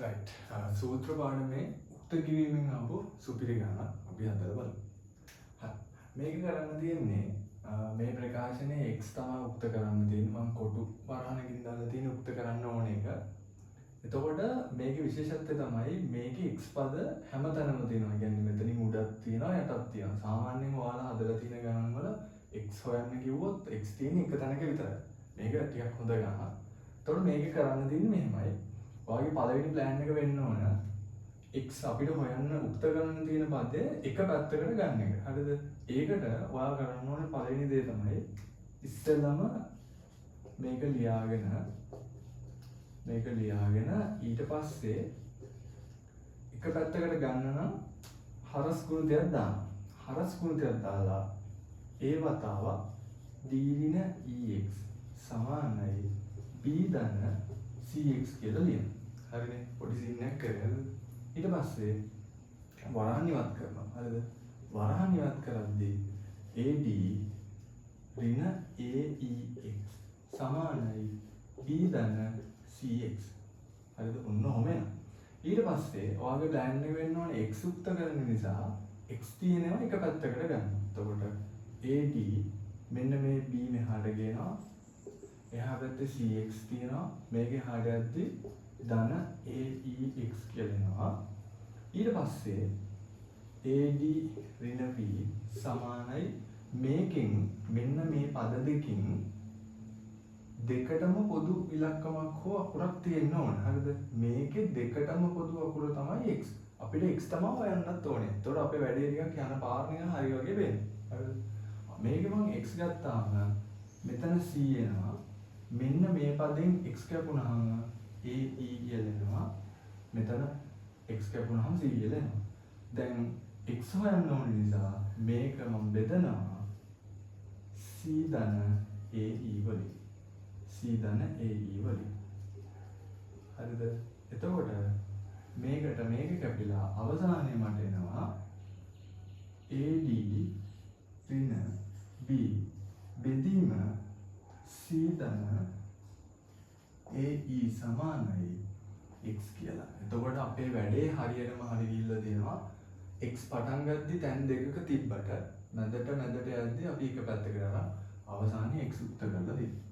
Right. සූත්‍ර පාඩමේ උක්ත කිරීමෙන් ආපු සුපිරි ගණන අපි හදලා බලමු. හරි. මේක කරන්න තියෙන්නේ මේ ප්‍රකාශනයේ x තමයි උක්ත කරන්න තියෙන්නේ. මම කොටු වරහණකින් දාලා තියෙන උක්ත කරන්න ඕන එක. එතකොට මේකේ විශේෂත්වය තමයි මේකේ x පද හැමතැනම තියෙනවා. කියන්නේ මෙතනින් උඩක් තියෙනවා යටත් තියෙනවා. සාමාන්‍යයෙන් ඔයාලා හදලා තියෙන ගණන් වල x හොයන්න කිව්වොත් x තියෙන්නේ එක තැනක විතරයි. මේක ටිකක් හොඳ ගණනක්. එතකොට මේක කරන්න තියෙන්නේ මෙහෙමයි. ඔයාගේ පළවෙනි ප්ලෑන් එක වෙන්න ඕන x අපිට හොයන්න උක්ත කරන්න තියෙන පදේ එක පැත්තකට ගන්න එක. හරිද? ඒකට ඔයා කරන්න ඕනේ පළවෙනි දේ තමයි ඉස්සෙල්ලම මේක ලියාගෙන ඊට පස්සේ එක පැත්තකට ගන්න නම් හරස් ගුණිතයක් දාන්න. හරස් ගුණිතයක් දාලා ඒ වතාව d ඍණ ex සමානයි b ධන cx කියලා ලියන්න. හරිනේ? පොඩි සීන් එකක් කරගෙන ඊට පස්සේ වරහන් ඉවත් කරනවා. හරිද? වරහන් ඉවත් කරද්දී AD ඍණ AEX සමානයි B ධන CX. හරිද? ඔන්න ඔහොම යනවා. ඊට පස්සේ ඔයාගේ ප්ලෑන් එක වෙන්න ඕනේ x උක්ත කරන නිසා x තියෙනවා එක පැත්තකට ගන්න. එතකොට AD මෙන්න මේ B මෙහාට ගේනවා. එහා පැත්තේ CX තියෙනවා. මේකේ හාට යද්දි ධන AEX කියලා එනවා. ඊට පස්සේ AD ඍණ B සමානයි මේකෙන් මෙන්න මේ පද දෙකකින් දෙකටම පොදු ඉලක්කමක් හෝ අකුරක් තියෙන්න ඕන. හරිද? මේකේ දෙකටම පොදු අකුර තමයි x. අපිට x තමයි හොයන්නත් ඕනේ. එතකොට අපේ වැඩේ ටිකක් යන පාර නිකන් හරි වගේ වෙන්නේ. හරිද? මේකේ මම x ගත්තාම මෙතන c එනවා. මෙන්න මේ පදෙන් x කැපුණාම AE කියලා එනවා. මෙතන x කැපුණාම c කියලා එනවා. දැන් x හොයන්න ඕන නිසා මේක මම බෙදනවා c ධන AE වලින්. c ධන AE වලින්. හරිද? එතකොට මේකට මේක කැපිලා අවසානයේ මට එනවා AD ඍණ B බෙදීම c ධන AE සමානයි x කියලා. එතකොට අපේ වැඩේ හරියටම හරි ගිහිල්ලා තියෙනවා. x පටන් ගද්දි තැන් දෙකක තිබ්බට මැදට යද්දි අපි එක පැත්තකට යනවා. අවසානයේ x උත්තර කරලා දෙනවා.